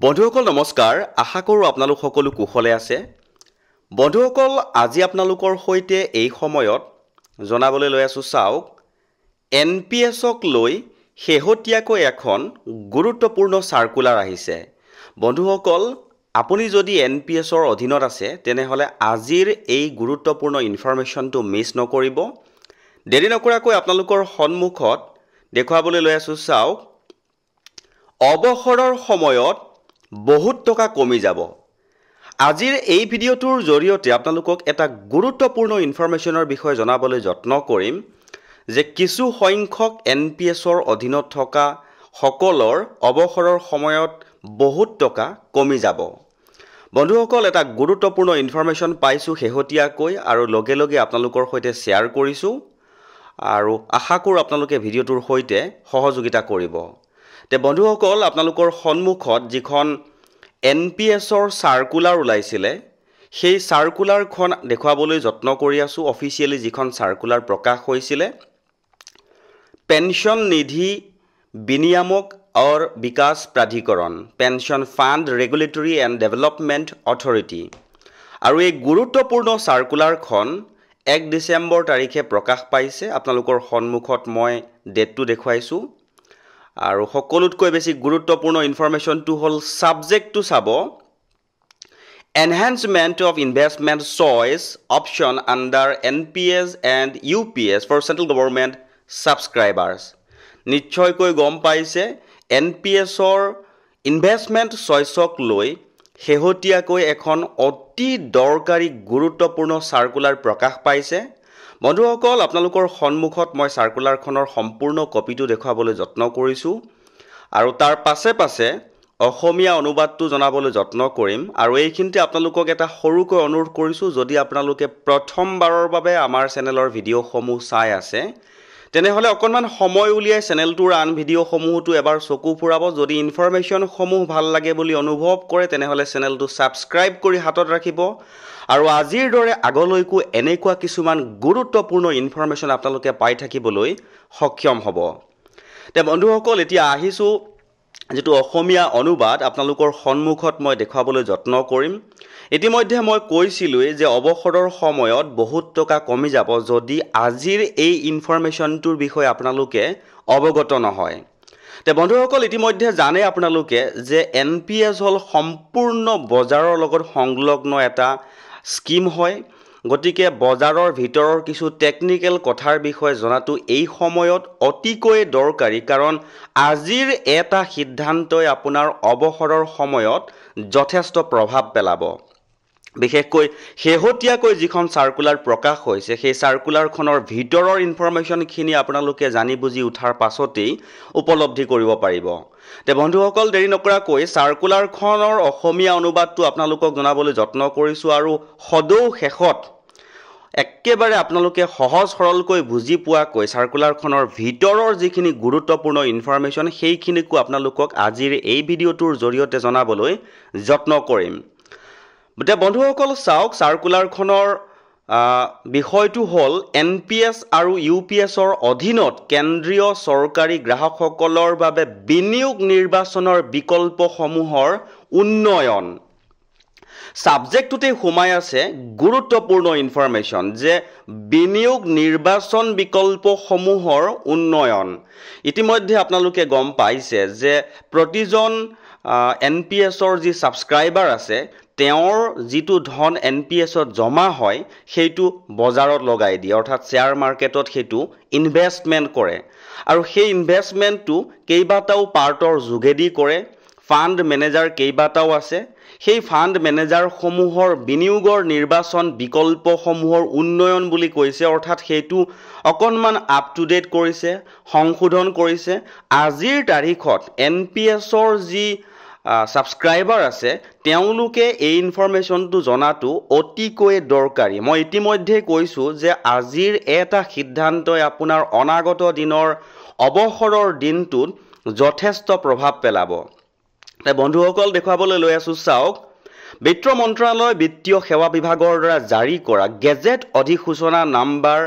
বন্ধুসকল নমস্কাৰ আশা কৰোঁ আপোনালোক সকলো কুশলে আছে বন্ধুসকল আজি আপোনালোকৰ সৈতে এই সময়ত জনাবলৈ লৈ আছো চাওক এনপিএছক লৈ শেহতীয়াকৈ এখন গুৰুত্বপূৰ্ণ সাৰ্কুলাৰ আহিছে বন্ধুসকল আপুনি যদি এনপিএছৰ অধীনত আছে তেনেহলে আজিৰ এই গুৰুত্বপূৰ্ণ ইনফৰমেশনটো মিছ নকৰিব দেৰি নকৰাকৈ আপোনালোকৰ সন্মুখত দেখুৱাবলৈ লৈ আছো চাওক অৱসৰৰ সময়ত বহুত টকা কমি যাব আজিৰ এই ভিডিওটোৰ জৰিয়তে আপোনালোকক এটা গুৰুত্বপূৰ্ণ ইনফৰমেশনৰ বিষয়ে জনাবলৈ যত্ন কৰিম যে কিছু সংখ্যক এনপিএছৰ অধীনত থকা সকলৰ অৱসৰৰ সময়ত বহুত টকা কমি যাব বন্ধুসকল এটা গুৰুত্বপূৰ্ণ ইনফৰমেশন পাইছো শেহতীয়াকৈ আৰু লগে লগে আপোনালোকৰ সৈতে শেয়াৰ কৰিছো আৰু আশা কৰোঁ আপোনালোকে ভিডিওটোৰ সৈতে সহযোগিতা কৰিব তে বন্ধুসকল আপোনালোকৰ সন্মুখত যিখন এনপিএছৰ সাৰ্কুলাৰ ওলাইছিলে সেই সাৰ্কুলাৰখন দেখুৱাবলৈ যত্ন কৰি আছো অফিচিয়ালি যিখন সাৰ্কুলাৰ প্ৰকাশ হৈছিলে পেনশন নিধি বিনিয়ামক और विकास प्राधिकरण pension fund regulatory and development authority और एक गुरुत्वपूर्ण सार्कुलारखन 1 डिसेम्बर तारिखे प्रकाश पाइছে আপোনালোকৰ সন্মুখত মই ডেটটো দেখুৱাইছো আৰু সকলোতকৈ বেছি গুৰুত্বপূৰ্ণ ইনফৰমেশনটো হল সাবজেক্টটো চাব enhancement of investment choice option under NPS and UPS for central government subscribers নিশ্চয়কৈ গম পাইছে এনপিএছৰ ইনভেষ্টমেন্ট চইচক লৈ শেহতীয়াকৈ এখন অতি দৰকাৰী গুৰুত্বপূৰ্ণ সাৰ্কুলাৰ প্ৰকাশ পাইছে বন্ধুসকল আপোনালোকৰ সন্মুখত মই সাৰ্কুলাৰখনৰ সম্পূৰ্ণ কপিটো দেখুৱাবলৈ যত্ন কৰিছো আৰু তাৰ পাছে পাছে অসমীয়া অনুবাদটো জনাবলৈ যত্ন কৰিম আৰু এইখিনিতে আপোনালোকক এটা সৰুকৈ অনুৰোধ কৰিছো যদি আপোনালোকে প্ৰথমবাৰৰ বাবে আমাৰ চেনেলৰ ভিডিওসমূহ চাই আছে তেনেহলে অকনমান সময় উলিয়াই চেনেলটোৰ আন ভিডিওসমূহটো এবাৰ চকু ফুৰাব যদি ইনফৰমেশন সমূহ ভাল লাগে বুলি অনুভৱ কৰে তেনেহলে চেনেলটো সাবস্ক্ৰাইব কৰি হাতত ৰাখিব আৰু আজিৰ দৰে আগলৈকো এনেকুৱা কিছুমান গুৰুত্বপূৰ্ণ ইনফৰমেশন আপোনালোকে পাই থাকিবলৈ সক্ষম হ'ব তে বন্ধুসকল এতিয়া আহিছো যেটো অসমীয়া অনুবাদ আপোনালোকৰ সন্মুখত মই দেখুৱাবলৈ যত্ন কৰিম ইতিমধ্যে মই কৈছিলুই যে অৱসৰৰ সময়ত বহুত টকা কমি যাব যদি আজিৰ এই ইনফৰমেশনটোৰ বিষয়ে আপোনালোকে অৱগত নহয় তে বন্ধুসকল ইতিমধ্যে জানে আপোনালোকে যে এনপিএছ হল সম্পূৰ্ণ বজাৰৰ লগত সংলগ্ন এটা স্কিম হয় গতিকে বজাৰৰ ভিতৰৰ কিছু টেকনিক্যাল কথাৰ বিষয়ে জনাটো এই সময়ত অতিকৈ দৰকাৰী কাৰণ আজিৰ এটা সিদ্ধান্তই আপোনাৰ অৱসৰৰ সময়ত যথেষ্ট প্ৰভাৱ পেলাব বিশেষকৈ শেহতীয়াকৈ যিখন সাৰ্কুলাৰ প্ৰকাশ হৈছে সেই সাৰ্কুলাৰখনৰ ভিতৰৰ ইনফৰমেশনখিনি আপোনালোকে জানি বুজি উঠাৰ পাছতেই উপলব্ধি কৰিব পাৰিব তে বন্ধুসকল দেৰি নকৰাকৈ সাৰ্কুলাৰখনৰ অসমীয়া অনুবাদটো আপোনালোকক জনাবলৈ যত্ন কৰিছো আৰু সদৌ শেষত একেবাৰে আপোনালোকে সহজ সৰলকৈ বুজি পোৱাকৈ সাৰ্কুলাৰখনৰ ভিতৰৰ যিখিনি গুৰুত্বপূৰ্ণ ইনফৰমেশন সেইখিনিকো আপোনালোকক আজিৰ এই ভিডিওটোৰ জৰিয়তে জনাবলৈ যত্ন কৰিম বতে বন্ধুসকল চাওক সাৰ্কুলাৰখনৰ বিষয়টো হল এনপিএছ আৰু ইউপিএছৰ অধীনত কেন্দ্ৰীয় চৰকাৰী গ্ৰাহকসকলৰ বাবে বিনিয়োগ নিৰ্বাচনৰ বিকল্পসমূহৰ উন্নয়ন সাবজেক্টটোতে সোমাই আছে গুৰুত্বপূৰ্ণ ইনফৰমেশন যে বিনিয়োগ নিৰ্বাচন বিকল্পসমূহৰ উন্নয়ন ইতিমধ্যে আপোনালোকে গম পাইছে যে প্ৰতিজন এনপিএছৰ যি সাবস্ক্ৰাইবাৰ আছে তেওঁৰ যিটো ধন এনপিএছত জমা হয় সেইটো বজাৰত লগাই দিয়ে অৰ্থাৎ শেয়াৰ মাৰ্কেটত সেইটো ইনভেষ্টমেন্ট কৰে আৰু সেই ইনভেষ্টমেন্টটো কেইবাটাও পাৰ্টৰ যোগেদি কৰে ফান্ড মেনেজাৰ কেইবাটাও আছে সেই ফান্ড মেনেজাৰ সমূহৰ বিনিয়োগৰ নিৰ্বাচন বিকল্পসমূহৰ উন্নয়ন বুলি কৈছে অৰ্থাৎ সেইটো অকনমান আপ টু ডেট কৰিছে সংশোধন কৰিছে আজিৰ তাৰিখত এনপিএছৰ যি সাবস্ক্ৰাইবাৰ আছে তেওঁলোকে এই ইনফৰমেশনটো জনাটো অতিকৈ দৰকাৰী মই ইতিমধ্যে কৈছো যে আজিৰ এটা সিদ্ধান্তই আপোনাৰ অনাগত দিনৰ অৱসৰৰ দিনটোত যথেষ্ট প্ৰভাৱ পেলাব তে বন্ধুসকল দেখুৱাবলৈ লৈ আছো চাওক বিত্ত মন্ত্ৰালয় বিত্তীয় সেৱা বিভাগৰ দ্বাৰা জাৰি কৰা গেজেট অধিসূচনা নাম্বাৰ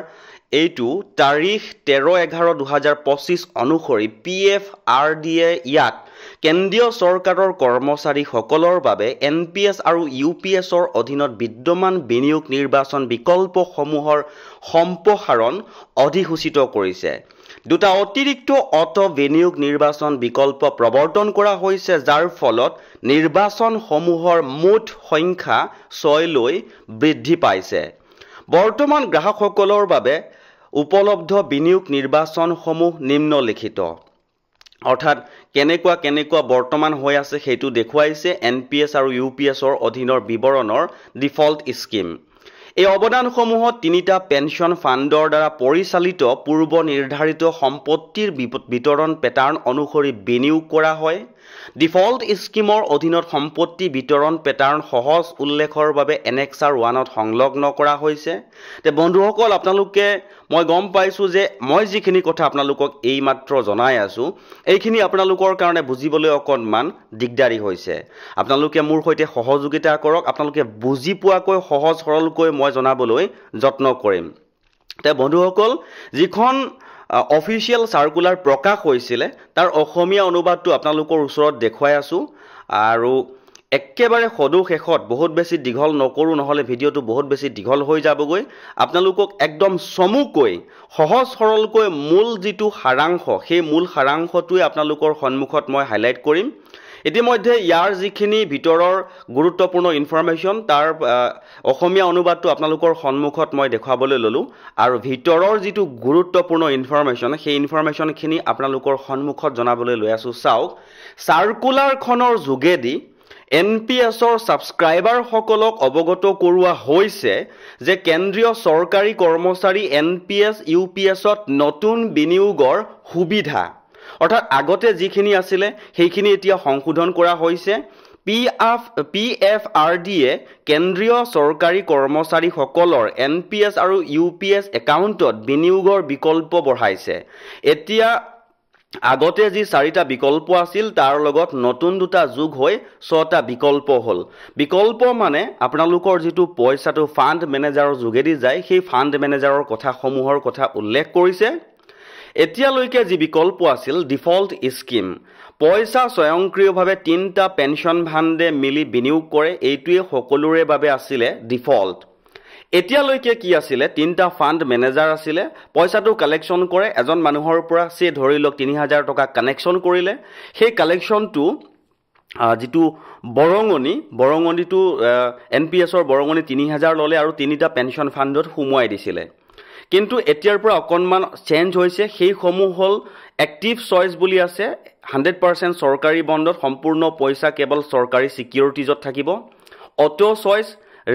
এইটো তাৰিখ 13/11/2025 অনুসৰি PFRDA ইয়াত কেন্দ্ৰীয় চৰকাৰৰ কৰ্মচাৰীসকলৰ বাবে NPS আৰু UPSৰ অধীনত বিদ্যমান বিনিয়োগ নিৰ্বাচন বিকল্পসমূহৰ সম্প্ৰসাৰণ অধিসূচিত কৰিছে। দুটা অতিৰিক্ত বিনিয়োগ নিৰ্বাচন বিকল্প প্ৰৱৰ্তন কৰা হৈছে, যাৰ ফলত নিৰ্বাচনসমূহৰ মুঠ সংখ্যা 6লৈ বৃদ্ধি পাইছে। বৰ্তমান গ্ৰাহকসকলৰ বাবে উপলব্ধ বিনিয়োগ নিৰ্বাচনসমূহ নিম্নলিখিত। অৰ্থাৎ কেনেকুৱা বৰ্তমান হৈ আছে সেইটো দেখুৱাইছে NPS আৰু UPSৰ অধীনৰ বিৱৰণৰ ডিফল্ট স্কিম। এই অৱদানসমূহত তিনিটা পেঞ্চন ফাণ্ডৰ দ্বাৰা পৰিচালিত পূৰ্ব নিৰ্ধাৰিত সম্পত্তিৰ বিতৰণ পেটাৰ্ণ অনুসৰি বিনিয়োগ কৰা হয়। ডিফল্ট স্কিমৰ অধীনত সম্পত্তি বিতৰণ পেটাৰ্ণ সহজ উল্লেখৰ বাবে এনেক্সাৰ 1ত সংলগ্ন কৰা হৈছে। তে বন্ধুসকল, আপোনালোকে মই গম পাইছোঁ যে মই যিখিনি কথা আপোনালোকক এইমাত্ৰ জনাই আছোঁ এইখিনি আপোনালোকৰ কাৰণে বুজিবলৈ অকণমান দিগদাৰী হৈছে। আপোনালোকে মোৰ সৈতে সহযোগিতা কৰক, আপোনালোকে বুজি পোৱাকৈ সহজ সৰলকৈ মই জনাবলৈ যত্ন কৰিম। তে বন্ধুসকল, যিখন অফিচিয়েল চাৰ্কুলাৰ প্ৰকাশ হৈছিলে তাৰ অসমীয়া অনুবাদটো আপোনালোকৰ ওচৰত দেখুৱাই আছোঁ। আৰু একেবাৰে সদৌ শেষত বহুত বেছি দীঘল নকৰোঁ, নহ'লে ভিডিঅ'টো বহুত বেছি দীঘল হৈ যাবগৈ। আপোনালোকক একদম চমুকৈ সহজ সৰলকৈ মূল যিটো সাৰাংশ সেই মূল সাৰাংশটোৱে আপোনালোকৰ সন্মুখত মই হাইলাইট কৰিম। ইতিমধ্যে ইয়াৰ যিখিনি ভিতৰৰ গুৰুত্বপূৰ্ণ ইনফৰমেশ্যন তাৰ অসমীয়া অনুবাদটো আপোনালোকৰ সন্মুখত মই দেখুৱাবলৈ ল'লোঁ। আৰু ভিতৰৰ যিটো গুৰুত্বপূৰ্ণ ইনফৰমেশ্যন সেই ইনফৰমেশ্যনখিনি আপোনালোকৰ সন্মুখত জনাবলৈ লৈ আছোঁ। চাওক, চাৰ্কুলাৰখনৰ যোগেদি NPSৰ ছাবস্ক্ৰাইবাৰসকলক অৱগত কৰোৱা হৈছে যে কেন্দ্ৰীয় চৰকাৰী কৰ্মচাৰী NPS UPSত নতুন বিনিয়োগৰ সুবিধা, অৰ্থাৎ আগতে যিখিনি আছিলে সেইখিনি এতিয়া সংশোধন কৰা হৈছে। PFRDয়ে কেন্দ্ৰীয় চৰকাৰী কৰ্মচাৰীসকলৰ NPS আৰু UPS একাউণ্টত বিনিয়োগৰ বিকল্প বঢ়াইছে। এতিয়া আগতে যি 4টা বিকল্প আছিল তাৰ লগত নতুন 2টা যোগ হৈ 6টা বিকল্প হ'ল। বিকল্প মানে আপোনালোকৰ যিটো পইচাটো ফাণ্ড মেনেজাৰৰ যোগেদি যায় সেই ফাণ্ড মেনেজাৰৰ কথাসমূহৰ কথা উল্লেখ কৰিছে। এতিয়ালৈকে যি বিকল্প আছিল ডিফল্ট স্কিম, পইচা স্বয়ংক্ৰিয়ভাৱে 3টা পেঞ্চন ফাণ্ডে মিলি বিনিয়োগ কৰে, এইটোৱে সকলোৰে বাবে আছিলে ডিফল্ট। এতিয়ালৈকে কি আছিলে, 3টা ফাণ্ড মেনেজাৰ আছিলে, পইচাটো কালেকশ্যন কৰে এজন মানুহৰ পৰা। সে ধৰি লওক 3000 টকা কানেকশ্যন কৰিলে, সেই কালেকশ্যনটো যিটো বৰঙণিটো NPSৰ বৰঙণি 3000 ল'লে আৰু 3টা পেঞ্চন ফাণ্ডত সোমোৱাই দিছিলে। কিন্তু এতিয়াৰ পৰা অকণমান চেঞ্জ হৈছে। সেইসমূহ হ'ল এক্টিভ চইচ বুলি আছে, 100% চৰকাৰী বণ্ডত, সম্পূৰ্ণ পইচা কেৱল চৰকাৰী ছিকিউৰিটিজত থাকিব। অটো চইচ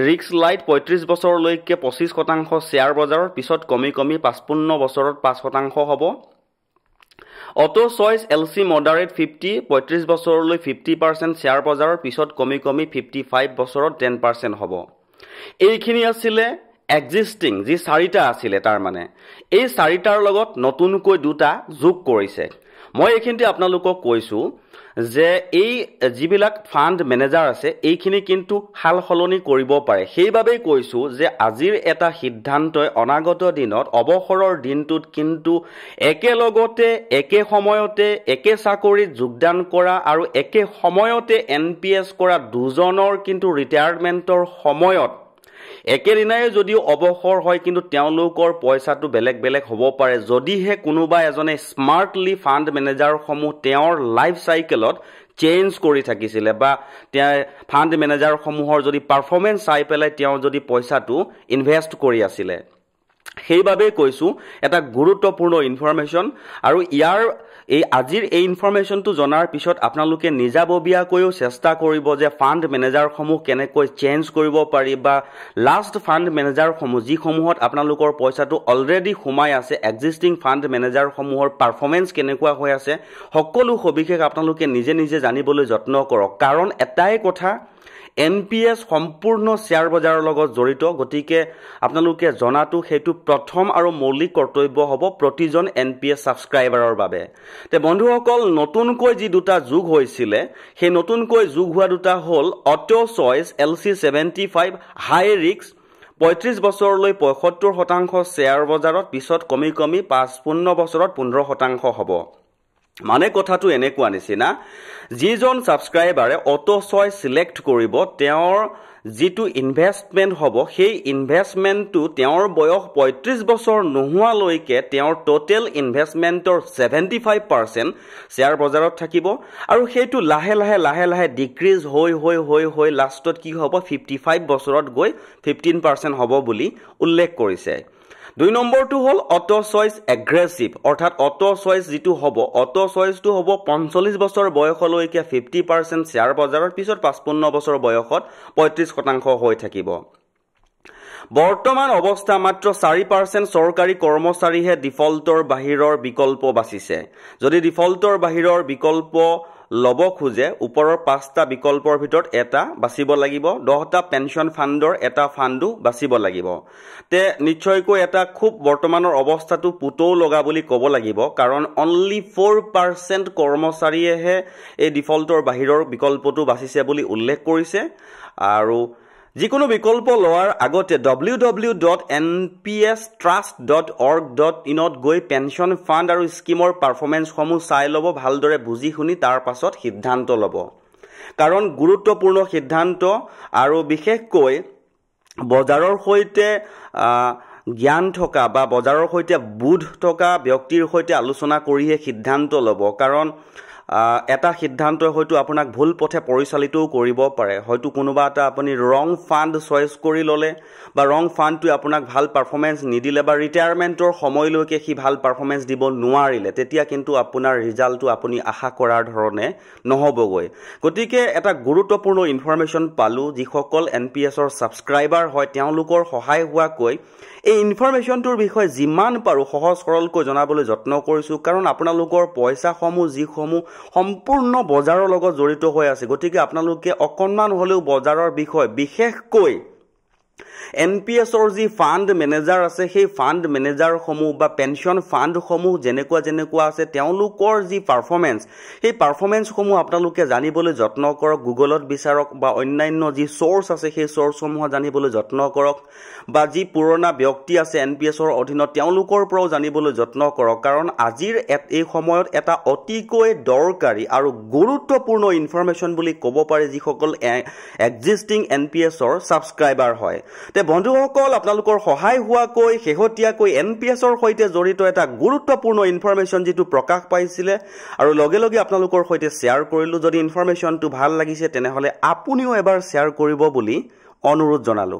ৰিক্স লাইট 35 বছৰলৈকে 25% শ্বেয়াৰ বজাৰৰ, পিছত কমি 55 বছৰত 5% হ'ব। অটো চইচ LC মডাৰেট 50 35 বছৰলৈ 50% শ্বেয়াৰ বজাৰৰ, পিছত কমি 55 বছৰত 10% হ'ব। এইখিনি আছিলে এক্সিষ্টিং যি 4টা আছিলে। তাৰমানে এই 4টাৰ লগত নতুনকৈ 2টা যোগ কৰিছে। মই এইখিনিতে আপোনালোকক কৈছোঁ যে এই যিবিলাক ফাণ্ড মেনেজাৰ আছে এইখিনি কিন্তু সাল সলনি কৰিব পাৰে। সেইবাবেই কৈছোঁ যে আজিৰ এটা সিদ্ধান্তই অনাগত দিনত অৱসৰৰ দিনটোত কিন্তু একেলগতে একে সময়তে একে চাকৰিত যোগদান কৰা আৰু একে সময়তে NPS কৰা দুজনৰ কিন্তু ৰিটায়াৰমেণ্টৰ সময়ত একেদিনাই যদিও অৱসৰ হয় কিন্তু তেওঁলোকৰ পইচাটো বেলেগ বেলেগ হ'ব পাৰে, যদিহে কোনোবা এজনে স্মাৰ্টলি ফাণ্ড মেনেজাৰসমূহ তেওঁৰ লাইফ চাইকেলত চেঞ্জ কৰি থাকিছিলে বা ফাণ্ড মেনেজাৰসমূহৰ যদি পাৰফৰ্মেঞ্চ চাই পেলাই তেওঁ যদি পইচাটো ইনভেষ্ট কৰি আছিলে। সেইবাবেই কৈছোঁ এটা গুৰুত্বপূৰ্ণ ইনফৰমেশ্যন। আৰু আজিৰ এই ইনফৰমেশ্যনটো জনাৰ পিছত আপোনালোকে নিজাববীয়াকৈও চেষ্টা কৰিব যে ফাণ্ড মেনেজাৰসমূহ কেনেকৈ চেঞ্জ কৰিব পাৰি, বা লাষ্ট ফাণ্ড মেনেজাৰসমূহ যিসমূহত আপোনালোকৰ পইচাটো অলৰেডি সোমাই আছে, এক্সিষ্টিং ফাণ্ড মেনেজাৰসমূহৰ পাৰফৰ্মেঞ্চ কেনেকুৱা হৈ আছে, সকলো সবিশেষ আপোনালোকে নিজে নিজে জানিবলৈ যত্ন কৰক। কাৰণ এটাই কথা, NPS সম্পূৰ্ণ শ্বেয়াৰ বজাৰৰ লগত জড়িত, গতিকে আপোনালোকে জনাটো সেইটো প্ৰথম আৰু মৌলিক কৰ্তব্য হ'ব প্ৰতিজন NPS ছাবস্ক্ৰাইবাৰৰ বাবে। তে বন্ধুসকল, নতুনকৈ যি 2টা যোগ হৈছিলে সেই নতুনকৈ যোগ হোৱা 2টা হ'ল অটো চইচ LC 75 হাই ৰিক্স 35 বছৰলৈ 75% শ্বেয়াৰ বজাৰত, পিছত কমি 55 বছৰত 15% হ'ব। মানে কথাটো এনেকুৱা নিচিনা যিজন সাবস্ক্ৰাইবাৰে অটো চইচ সিলেক্ট কৰিব তেওঁৰ যেটো ইনভেষ্টমেন্ট হ'ব সেই ইনভেষ্টমেন্টটো তেওঁৰ বয়স 35 বছৰ নোহোৱালৈকে তেওঁৰ টোটাল ইনভেষ্টমেন্টৰ 75% শেয়াৰ বজাৰত থাকিব আৰু সেইটো লাহে লাহে ডিক্ৰিজ হৈ লাষ্টত কি হ'ব 55 বছৰত গৈ 15% হ'ব বুলি উল্লেখ কৰিছে 2 নম্বৰটো হল অটো চইচ এগ্ৰেছিভ অৰ্থাৎ অটো চইচ যেটো হ'ব অটো চইচটো হ'ব 45 বছৰ বয়সলৈকে 50% শেয়াৰ বজাৰৰ পিছত 55 বছৰ বয়সত 35% হৈ থাকিব বৰ্তমান অৱস্থা মাত্ৰ 4% চৰকাৰী কৰ্মচাৰীহে ডিফল্টৰ বাহিৰৰ বিকল্প বাছিছে যদি ডিফল্টৰ বাহিৰৰ বিকল্প লব খুজে ওপৰৰ 5টা বিকল্পৰ ভিতৰত এটা বাছিব লাগিব 10টা পেনশন ফাণ্ডৰ এটা ফাণ্ডো বাছিব লাগিব তে নিশ্চয়কৈ এটা খুব বৰ্তমানৰ অৱস্থাটো পুতৌ লগা বুলি ক'ব লাগিব কাৰণ অনলি 4% কৰ্মচাৰীয়েহে এই ডিফল্টৰ বাহিৰৰ বিকল্পটো বাছিছে বুলি উল্লেখ কৰিছে আৰু যিকোনো বিকল্প লোৱাৰ আগতে www.npstrust.org.in ত গৈ পেনশন ফাণ্ড আৰু স্কিমৰ পাৰফৰমেন্স সমূহ চাই লব ভালদৰে বুজি শুনি তাৰ পাছত সিদ্ধান্ত লব কাৰণ গুৰুত্বপূৰ্ণ সিদ্ধান্ত আৰু বিশেষকৈ বজাৰৰ সৈতে জ্ঞান থকা বা বজাৰৰ সৈতে বুধ থকা ব্যক্তিৰ সৈতে আলোচনা কৰিহে সিদ্ধান্ত লব কাৰণ এটা সিদ্ধান্ত হয়তো আপোনাক ভুল পথে পৰিচালিতও কৰিব পাৰে হয়তো কোনোবা এটা আপুনি ৰং ফাণ্ড চয়েস কৰি ললে বা ৰং ফাণ্ডটো আপোনাক ভাল পাৰফৰমেন্স নিদিলে বা ৰিটায়াৰমেন্টৰ সময়লৈকে কি ভাল পাৰফৰমেন্স দিব নোৱাৰিলে তেতিয়া কিন্তু আপোনাৰ ৰিজাল্টটো আপুনি আশা কৰাৰ ধৰণে নহবগৈ গতিকে এটা গুৰুত্বপূৰ্ণ ইনফৰমেশন পালো যিসকল এনপিএছৰ সাবস্ক্ৰাইবাৰ হয় তেওঁলোকৰ সহায় হোৱাকৈ এই ইনফৰমেশনটোৰ বিষয়ে যিমান পাৰো সহজ সৰলকৈ জনাবলৈ যত্ন কৰিছো কাৰণ আপোনালোকৰ পইচাসমূহ যিসমূহ সম্পূৰ্ণ বজাৰৰ লগত জড়িত হৈ আছে গতিকে আপোনালোকে অকনমান হলেও বজাৰৰ বিষয় বিশেষকৈ এনপিএছৰ যি ফাণ্ড মেনেজাৰ আছে সেই ফাণ্ড মেনেজাৰ সমূহ বা পেনশন ফাণ্ড সমূহ যেনেকুৱা আছে তেওঁলোকৰ যি পাৰফৰমেন্স সেই পাৰফৰমেন্স সমূহ আপোনালোকে জানিবলৈ যত্ন কৰক গুগলত বিচাৰক বা অন্যান্য যি সোৰ্স আছে সেই সোৰ্স সমূহ জানিবলৈ যত্ন কৰক বা যি পুৰণা ব্যক্তি আছে এনপিএছৰ অধীনত তেওঁলোকৰ পৰাও জানিবলৈ যত্ন কৰক কাৰণ আজিৰ এই সময়ত এটা অতিকৈ দৰকাৰী আৰু গুৰুত্বপূৰ্ণ ইনফৰমেশন বুলি ক'ব পাৰি যিসকল এক্সিস্টিং এনপিএছৰ সাবস্ক্ৰাইবাৰ হয় তে বন্ধুসকল আপোনালোকৰ সহায় হোৱাকৈ হেহতিয়াকৈ এনপিএছৰ সৈতে জড়িত এটা গুৰুত্বপূৰ্ণ ইনফৰমেশন যেটো প্ৰকাশ পাইছিলে আৰু লগে লগে আপোনালোকৰ সৈতে শেয়াৰ কৰিলো যদি ইনফৰমেশনটো ভাল লাগিছে তেনেহলে আপুনিও এবাৰ শেয়াৰ কৰিব বুলি অনুৰোধ জনালো